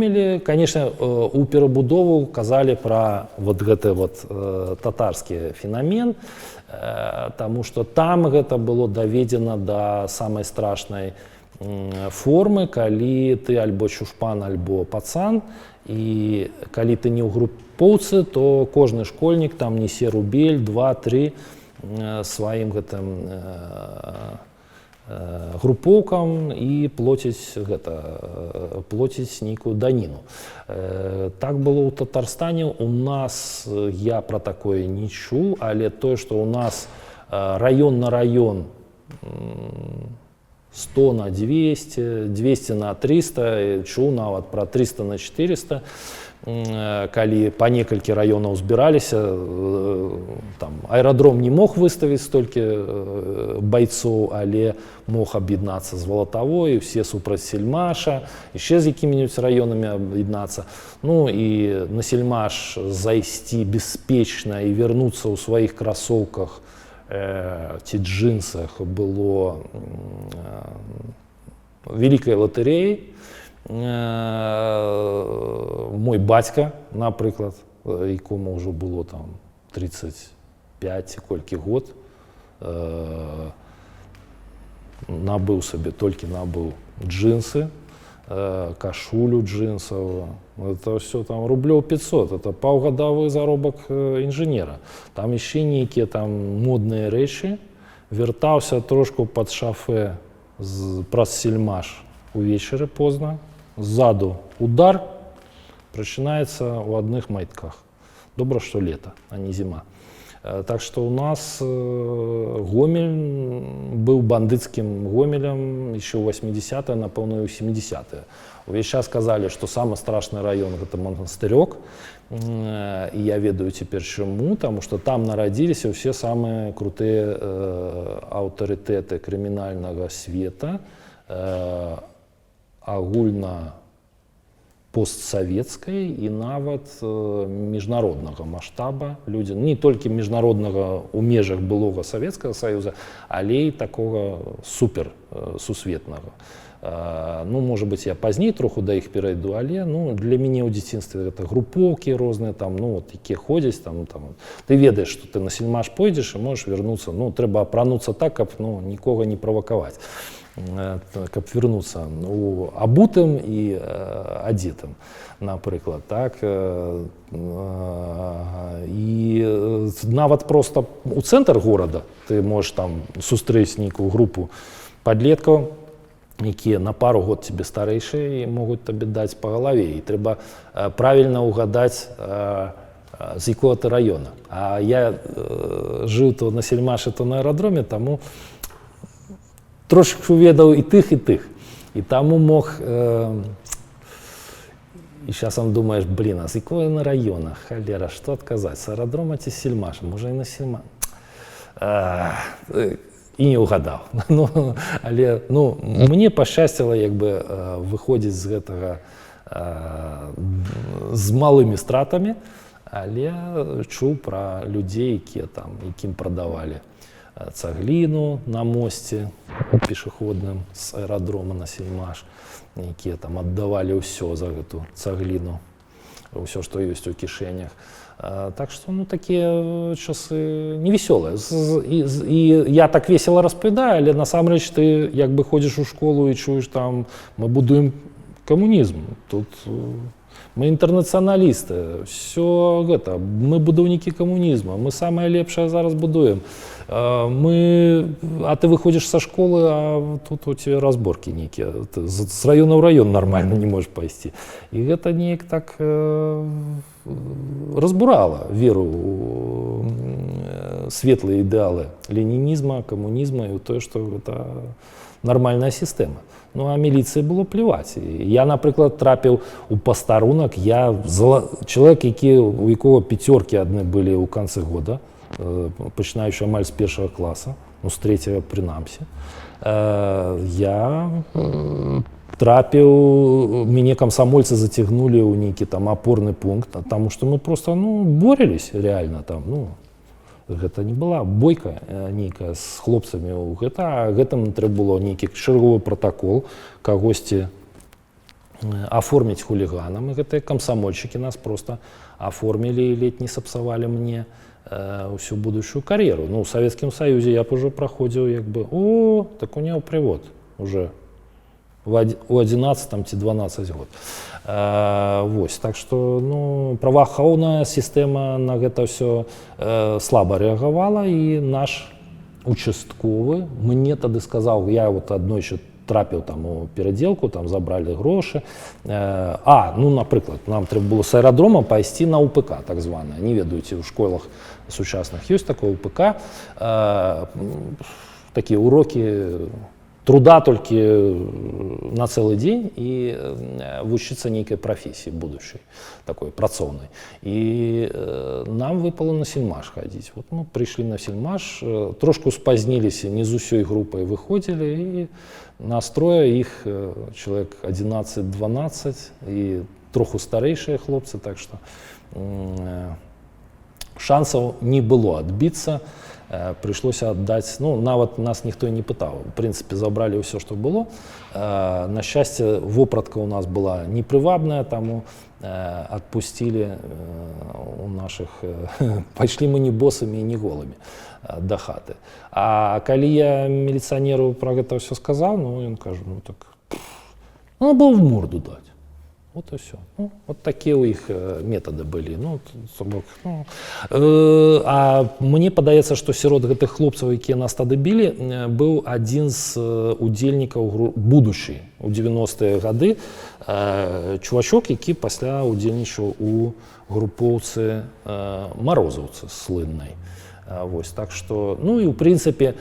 Гомелі, конечно, у перабудову казалі пра вот гэты вот татарскі феномен, таму што там гэта было даведзена да самай страшнай формы, калі ты альбо чушпан, альбо пацан, і калі ты не ў групоўцы, то кожны школьнік там несе рубель, 2-3 сваім гэтым групоўкам і плоціць нейкую даніну. Так было ў Татарстане. У нас я пра такое не чуў, але тое, што у нас раён на раён 100 на 200, 200 на 300, чуў нават пра 300 на 400, калі па некалькі раёнаў збіраліся, там аэрадром не мог выставіць столькі байцоў, але мог аб'яднацца з Валатавой, усе супраць Сельмаша, яшчэ з якімі-небудзь раёнамі аб'яднацца. Ну і на Сельмаш зайсці бяспечна і вярнуцца ў сваіх красоўках ці джинсах было вялікай латарэяй. Мой бацька, напрыклад, якому ўжо было там 35 ці колькі год, толькі набыў джинсы, кашулю джинсовую. Это все там рублёў 500, это паўгадовы заробак інжынера. Там яшчэ нейкія там модныя рэчы. Вяртаўся трошку пад шафе праз Сельмаш увечары позна. Ззаду удар, прачынаецца ў адных майтках. Добра, што лета, а не зіма. Так што ў нас Гомель быў бандыцкім Гомелем яшчэ ў 80-е, напэўна, і ў 70-е. Увесь час казалі, што самы страшны раён гэта Манастырёк. І я ведаю цяпер чаму, таму што там нарадзіліся ўсе самыя крутыя аўтарытэты крымінальнага света, агульна постсавецкай і нават міжнароднага маштаба. Людзі не толькі міжнароднага ў межах былога Савецкага Саюза, але і такога супер сусветнага. Ну, можа быць, я пазней троху да іх перайду, але для мяне ў дзяцінстве гэта групоўкі розныя, там, якія ходзяць, там, ты ведаеш, што ты на Сельмаш пойдзеш і можаш вярнуцца, трэба апрануцца так, каб нікога не правакаваць, каб вярнуцца абутым і адзетым, напрыклад, так. І нават проста ў цэнтр горада ты можаш там сустрэць нейкую групу падлеткаў, якія на пару год тебе старэйшыя і могуць табе даць па галаве. І трэба правільна ўгадаць, з якога ты раёна. А я жыў то на Сельмаше, то на аэрадроме, таму трошку ведаў і тых, і тых. І таму мог... І зараз вам думаеш, а з якого на раёна? Халера, што адказаць? З аэрадрома ці з Сельмаша? Можа і на Сельмаш? І не ўгадаў. Але мне пашчасціла выходзіць з гэтага з малымі стратамі, але чуў пра людзей, якім прадавалі цагліну на мосце пешаходным з аэрадрома на Сельмаш, якія там аддавалі ўсё за гэту цагліну, ўсё, што ёсць у кішэнях. Так што, такія часы невесёлыя. І я так весела распавядаю, але насамрэч ты ходзіш у школу і чуеш там, мы будуем камунізм, тут мы інтэрнацыяналісты, ўсё гэта, мы будаўнікі камунізма, мы самае лепшае зараз будуем. А ты выходзіш са школы, а тут у тебе разборкі нейкія, з раёна ў раён нармальна не можаш пайсці. І гэта неяк так разбурала веру ў светлыя ідэалы ленінізма, камунізма і ў тое, што гэта нармальная сістэма. А міліцыі было плеваць. Я, напрыклад, трапіў у пастарунак, я чалавек, у якого пяцёркі адны былі ў канцы года, пачынаючы амаль з першага класа, з трэцяга прынамсі. Я трапіў, мяне камсамольцы зацягнулі ў нейкі там апорны пункт, таму што мы проста, боролись реально там, гэта не была бойка нейкая з хлопцамі, а гэтым трэба было нейкі чарговы пратакол, кагосьці оформить хулиганам. И гэтыя комсомольщики нас просто оформили и ледь не сапсавали мне всю будущую карьеру. Ну, в Советском Союзе я б уже проходил, як бы, так у него привод уже у 11 ці 12 год. Вось, так что, ну, праваахоўная сістэма на гэта все слаба рэагавала, і наш участковы мне тады сказал, я вот аднойчы трапіў там у перадзелку, там забрали грошы. Ну, напрыклад, нам трэба было с аэрадрома пайсці на УПК, так званое. Не ведаеце, у школах сучасных ёсць такое УПК. Такія урокі труда толькі на цэлы дзень і вучыцца нейкай прафесіі будучай, такой працоўнай. І нам выпало на сельмаш хадзіць. Вот мы прыйшлі на сельмаш, трошку спазніліся, не з усёй групай выходзілі, і настроя іх чалавек 11-12 і троху старэйшыя хлопцы, так што шансаў не было адбіцца. Прыйшлося аддаць, ну, нават нас ніхто і не пытаў. У прынцыпе, забралі ўсё, што было. На шчасце, вопратка ў нас была непрывабная, таму адпусцілі у нашых... Пайшлі мы не босамі і не голымі да хаты. А калі я міліцыянеру пра гэта ўсё сказаў, ну, ён кажа, ну, так... Надо было в морду даць. Вот и все. Ну, вот такие у их методы были. Ну, а мне падаецца, што сярод гэтых хлопцаў, якія нас тады білі, быў адзін з удзельнікаў будучай у 90-е гады, чувачок, які пасля удзельнічаў у групоўцы Марозаўцы слыннай. Вось, так што, ну і ў прынцыпе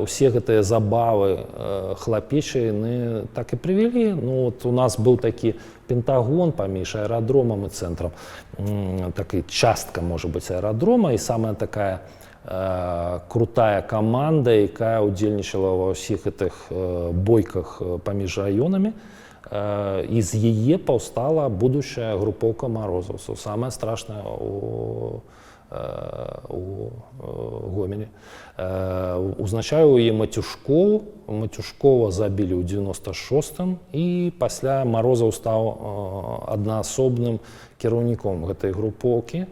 усе гэтыя забавы хлапечыя яны так і прывялі. Ну, вот у нас быў такі пентагон паміж аэрадромам і цэнтрам, такая частка, можа быць, аэрадрома, і самая такая крутая каманда, якая удзельнічала ва ўсіх гэтых бойках паміж раёнамі, і з яе паўстала будучая групоўка марозаўцаў. Самае страшнае у Гомелі. Узначаю яе Матюшкову. Матюшкова забілі ў 96-м, і пасля Марозаў стаў аднаасобным кіраўніком гэтай групоўкі.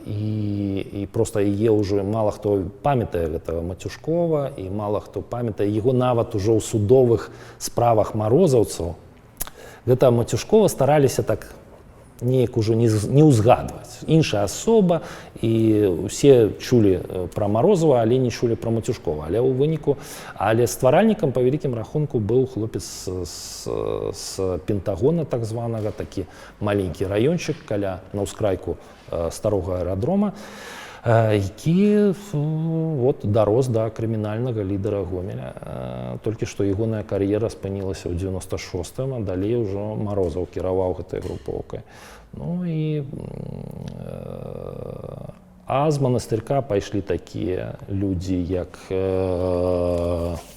І проста яе ўжо мала хто памятае гэтага Матюшкова, і мала хто памятае яго нават ужо ў судовых справах марозаўцаў. Гэта Матюшкова стараліся так неяк ужо не ўзгадваць. Іншая асоба, і ўсе чулі пра Марозава, але не чулі пра Матюшкова. Але ў выніку, стваральнікам, па вялікім рахунку, быў хлопец з Пентагона, так званага, такі маленькі раёнчык каля на ўскрайку старога аэрадрома, які дарос да крымінальнага лідара Гомеля. Толькі што ягоная кар'ера спынілася ў 96-м, а далей ужо Марозаў кіраваў гэтай групоўкай. Ну і з манастырка пайшлі такія людзі, як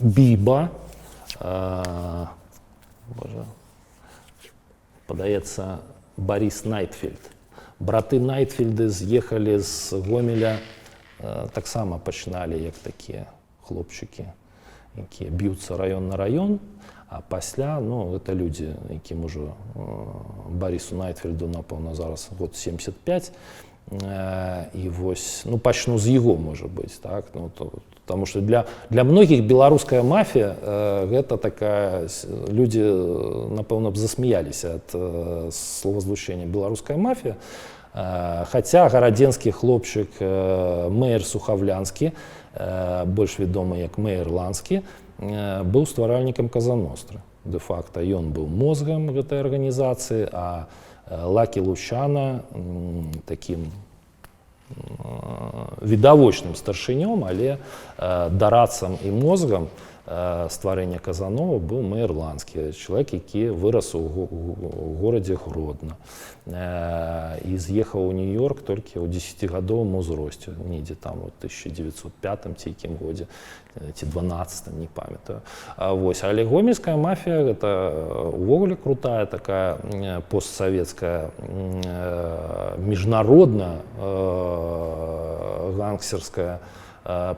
Біба, падаецца, Барис Найтфельд. Браты Найтфельды з'ехалі з Гомеля, таксама пачыналі як такія хлопчыкі, якія б'юцца раён на раён, а пасля, ну, гэта людзі, якім ужо Барису Найтфельду, напэўна, зараз год 75, і вось, ну, пачну з яго, можа быць, так, ну, потому что для многіх беларуская мафія гэта такая, людзі, напэўна, б засмяяліся ад словазлучэння беларуская мафія, хаця гарадзенскі хлопчык Мэйр Сухавлянскі, больш вядомы як Мэйр Ланскі, быў стваральнікам Каза-Ностры. Дэ-факта ён быў мозгам гэтай арганізацыі, а Лакі Лучана такім відавочным старшынём, але дарадцам і мозгам стварэння Казанова быў Мэйр Ланскі, чалавек, які вырас у горадзе Гродна і з'ехаў у Нью-Йорк толькі ў 10-гадовым узросце, недзе там у 1905 ці якім годзе, ці 12, не памятаю. Але гомельская мафія — гэта увогуле крутая такая постсавецкая міжнародная гангстерская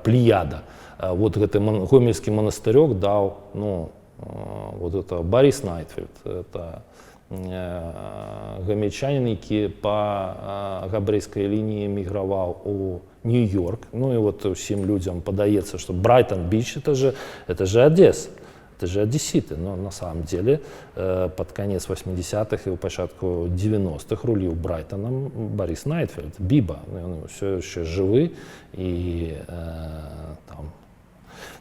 плеяда. Вот гэты гомельскі манастырёк даў, ну, вот это Борис Найтфельд, это гамельчанин, які па габрэйскай лініі міграваў у Нью-Йорк. Ну и вот всем людям подается, что Брайтон-Бич это же Одесса, это же одесситы. Но на самом деле под конец 80-х и у початку 90-х рулил Брайтоном Борис Найтфельд, Биба. Он все еще живы, и там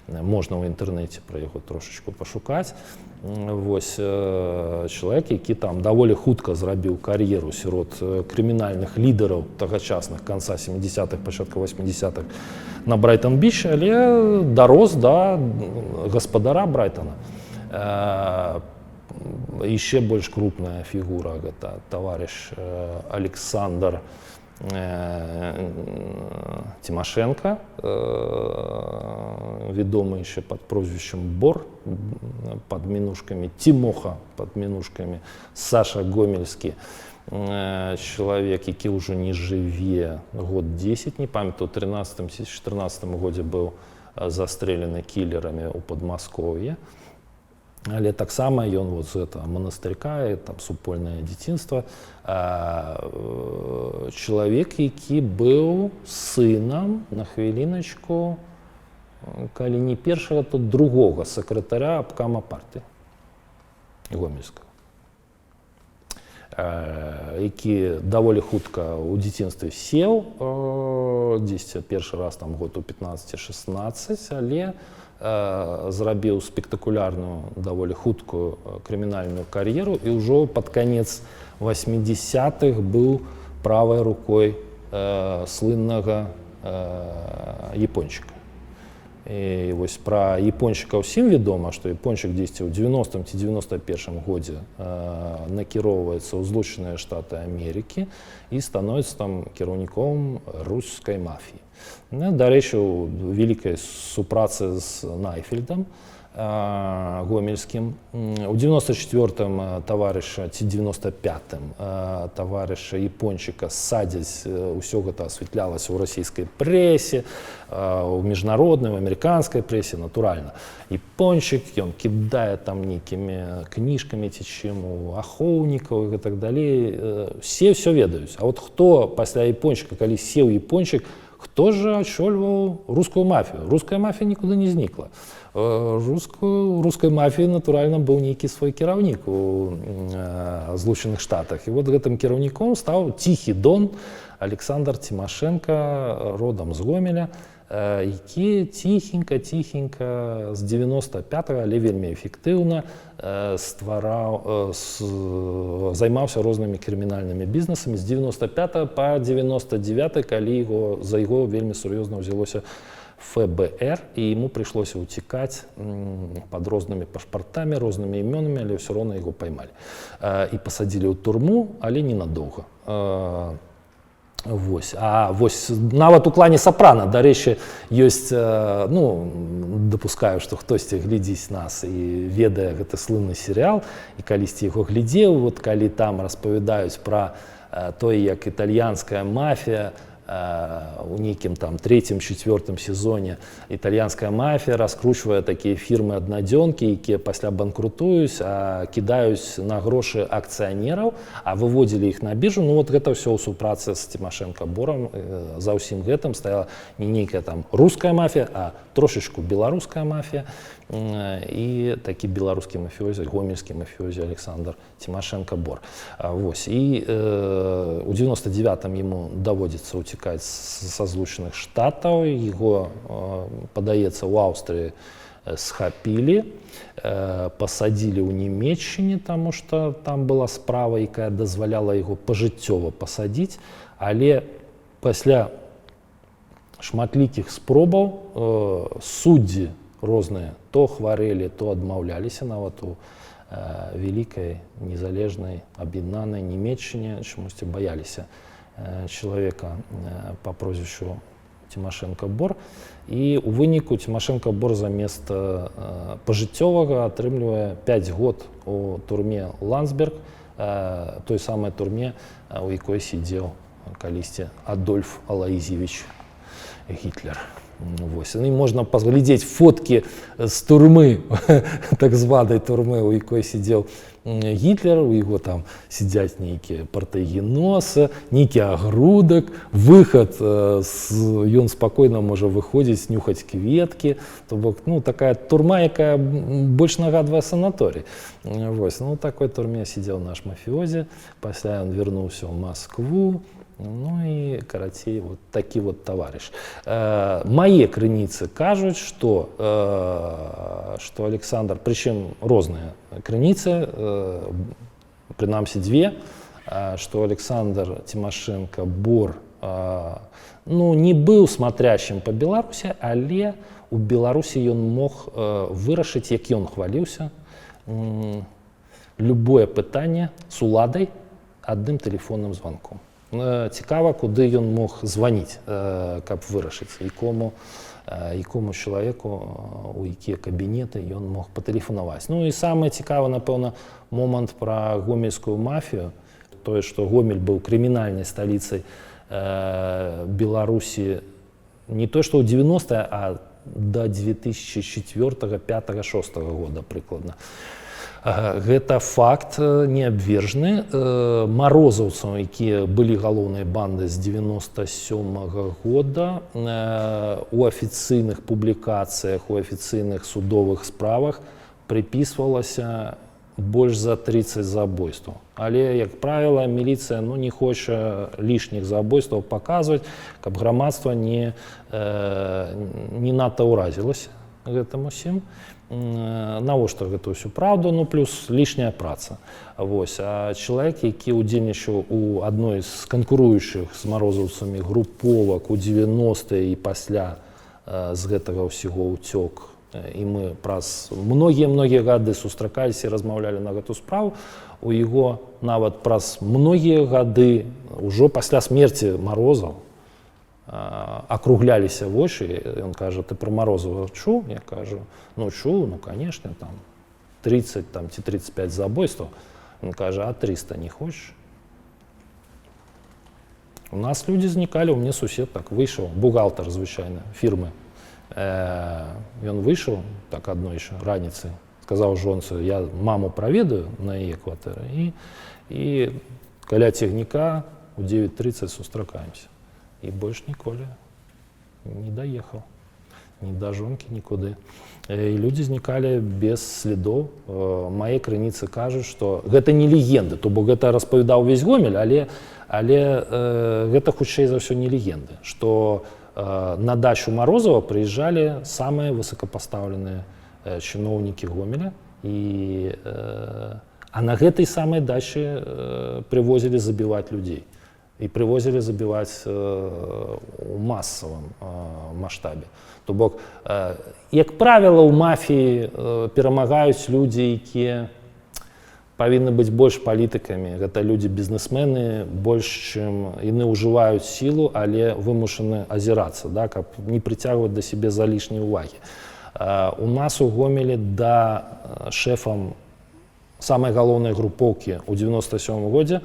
можна ў інтэрнэце пра яго трошечку пашукаць. Вось чалавек, які там даволі хутка зрабіў кар'еру сярод крымінальных лідараў тагачасных канца 70-х, пачатку 80-х на Брайтон-Біч, але дарос да гаспадара Брайтона. Яшчэ больш крупная фігура — гэта таварыш Александр Тимошенко, ведомый еще под прозвищем Бор, под минушками Тимоха, под минушками Саша Гомельский, человек, який уже не жыве год 10, не памятаю, у 13-14 годзе быў застрелены киллерами у Подмасковья. Але таксама ён вот з этого монастырька, там супольнае дзяцінства, чалавек, які быў сынам, на хвіліначку, калі не першага, то другога сакратаря абкама партыі гомельскага, які даволі хутка ў дзяцінстве сеў, дзесьці першы раз там год у 15-16, але зрабіў спектакулярную, даволі хуткую крымінальную кар'еру і ўжо пад канец 80-х быў правай рукой слыннага япончыка. І вось пра япончыка ўсім вядома, што япончык дзесьці ў 90-м ці 91-м годзе накіроўваецца ў Злучаныя Штаты Амерыкі і становіцца там кіраўніком рускай мафіі. Дарэчы, у вялікай супрацы з Найфельдам гомельскім. У 94-м таварыша ці 95-м таварыша япончыка садзяць, усё гэта асвятлялася ў расійскай прэсе, у міжнароднай, у амерыканскай прэсе, натуральна. Япончык, ён кідае там нейкімі кніжкамі ці чым у ахоўнікаў і так далей. Все ўсё ведаюць. А вот хто пасля япончыка, калі сеў япончык, хто ж ачольваў рускую мафію? Руская мафія нікуды не знікла. Рускай мафіі, натуральна, быў нейкі свой кіраўнік у Злучаных Штатах. І вот гэтым кіраўніком стаў ціхі дон Александр Тимошенко, родам з Гомеля, які ціхенька з 95-го, але вельмі эфектыўна займаўся рознымі крымінальнымі бізнесамі з 95 па 99, калі за яго вельмі сур'ёзна ўзялося ФБР, і ему прыйшлося ўцікаць пад рознымі пашпартамі, рознымі імёнамі, але ўсё роўна яго паймалі. І пасадзілі ў турму, але ненадоўга. Вось. А вось нават у клане Сапрана, дарэчы, ёсць, ну, дапускаю, што хтосьці глядзіць нас і ведае гэты слынны серыял, і калісьці яго глядзеў, вот калі там распавядаюць пра тое, як італьянская мафія у нейкім там 3-4 сезоне італьянская мафія раскручвае такія фірмы-аднадзёнкі, якія пасля банкрутуюць, кідаюць на грошы акцыянераў, а выводзілі іх на біржу. Ну вот гэта ўсё ў супрацы з Тимошенко Бором. За ўсім гэтым стаяла не нейкая там руская мафія, а трошечку беларуская мафія. І такі беларускі мафіёзі, гомельскі мафіёзі Александр Тимошенко Бор. Вось. І у 99-м яму даводзіцца ўцікаць са Злучаных Штатаў. Яго, падаецца, у Аўстрыі схапілі, пасадзілі ў Нямецчыне, таму што там была справа, якая дазваляла яго пажыццёва пасадзіць, але пасля шматлікіх спробаў суддзі розныя то хварэлі, то адмаўляліся. Нават у вялікай незалежнай аб'яднанай Нямецчыне чамусьці баяліся чалавека па прозвішчу Тимошенко Бор. І у выніку Тимошенко Бор замест пажыццёвага атрымлівае 5 год у турме Ландсберг, той самай турме, у якой сидзеў калісьці Адольф Алаізевіч Гітлер. Вось. І можна паглядзець фоткі з турмы, так званай турмы, у якой сидзеў Гітлер, у яго там сидзяць нейкія партыйгеносы, нейкі агрудак, выхад, ён спакойна можа выходзіць, нюхаць кветкі, то бок, ну, такая турма, якая больш нагадвае санаторый. Вось. Ну, у такой турме сидзеў наш мафіозі, пасля ён вярнуўся ў Маскву. Ну і, карацей, вот такі вот таварыш. Мае крыніцы кажуць, што Александр, прычым розныя крыніцы, прынамсі дзве, што Александр Тимошенко Бор не быў смотрящим па Беларусі, але у Беларусі ён мог вырашыць, як ён хваліўся, любое пытанне з уладай адным тэлефонным званком. Цікава, куды ён мог званіць, каб вырашыць, якому чалавеку, у якія кабінеты ён мог патэлефанаваць. Ну і самае цікавае, напэўна, момант пра гомельскую мафію, тое, што Гомель быў крымінальнай сталіцай Беларусі не то, што ў 90-е, а да 2004, 2005, 2006 года прыкладна. Гэта факт неабвержны. Марозаўцаў, якія былі галоўнай бандай з 97-го года, у афіцыйных публікацыях, у афіцыйных судовых справах прыпісвалася больш за 30 забойстваў. Але, як правіла, міліцыя не хоча лішніх забойстваў паказваць, каб грамадства не надта ўразілася гэтым усім. Навошта гэта ўсю праўду, плюс лішняя праца. Вось. А чалавек, які ўдзельнічаў у адной з канкуруючых з марозаўцамі груповак у 90-е і пасля з гэтага ўсяго ўцёк, і мы праз многія гады сустракаліся і размаўлялі на гэту справу, у яго нават праз многія гады, ўжо пасля смерці Марозаў, акругляліся вочы. Ён кажа: ты пра Марозава чуў? Я кажу: чуў, конечно, там 30 ці 35 забойстваў. Ён кажа: а 300 не хочаш? У нас людзі знікалі, у мяне сусед так выйшаў, бухгалтар звычайна фірмы. Ён выйшаў так адной раніцай, сказаў жонцы: я маму праведаю на яе кватэры, і каля цягніка у 9:30 сустракаемся. І больш ніколі не даехаў ні да жонкі, нікуды. І людзі знікалі без слідоў. Мае крыніцы кажуць, што гэта не легенды, то бок гэта распавядаў увесь Гомель, але гэта хутчэй за ўсё не легенды, што на дачу Марозава прыязджалі самыя высокапастаўленыя чыноўнікі Гомеля, а на гэтай самай дачы прывозілі забіваць людзей. І прывозілі забіваць у масавым маштабе. То бок, як правіла, у мафіі перамагаюць людзі, якія павінны быць больш палітыкамі. Гэта людзі-бізнесмены, больш чым яны ўжываюць сілу, але вымушаны азірацца, каб не прыцягваць да сябе залішняй увагі. У нас у Гомелі шэфам самай галоўнай групоўкі ў 97-м годзе,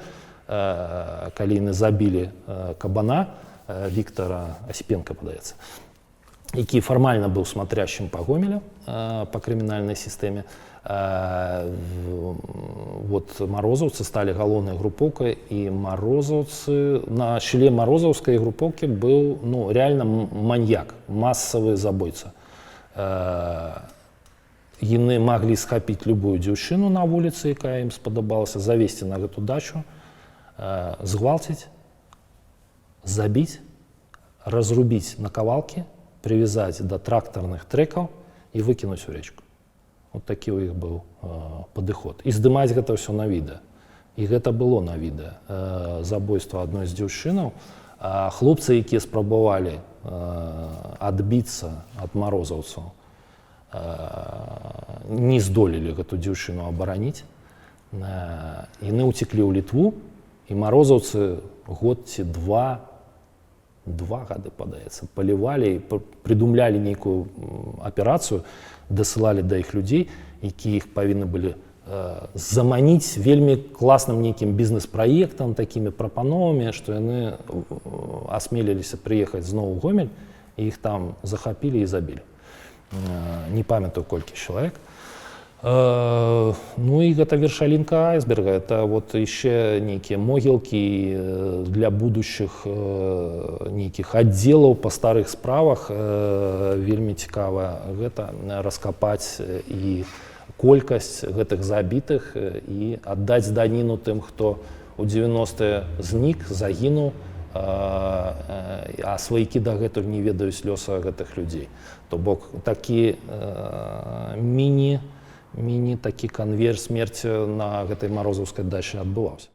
калі яны забілі кабана, Віктара Асіпенка, падаецца, які фармальна быў смотрящим па Гомелю, па крымінальнай сістэме. Вот марозаўцы сталі галоўнай групоўкай, і марозаўцы, на чале марозаўскай групоўкі быў реальна маньяк, масавы забойца. Яны маглі схапіць любую дзяўчыну на вуліцы, якая ім спадабалася, завесці на гэту дачу, згвалціць, забіць, разрубіць на кавалкі, прывязаць да трактарных трэкаў і выкінуць у рэчку. Вот такі ў іх быў падыход. І здымаць гэта ўсё на відэа. І гэта было на відэа. Забойства адной з дзяўчынаў. Хлопцы, якія спрабавалі адбіцца ад марозаўцаў, не здолелі гэту дзяўчыну абараніць. Яны ўцеклі ў Літву, і марозаўцы год ці два гады, падаецца, палівалі і прыдумлялі нейкую аперацыю, дасылалі да іх людзей, якія іх павінны былі заманіць вельмі класным нейкім бізнес-праектам, такімі прапановамі, што яны асмеліліся прыехаць зноў у Гомель Іх там захапілі і забілі. Не памятаю, колькі чалавек. Ну і гэта вершалінка айсберга, это вот яшчэ нейкія могілкі для будущих нейкіх аддзелаў па старых справах. Вельмі цікава гэта раскапаць і колькасць гэтых забітых і аддаць даніну тым, хто у 90-е знік, загінуў, а сваякі дагэтуль не ведаюць лёса гэтых людзей. То бок такі такі канвейер смерці на гэтай марозаўскай дачы адбываўся.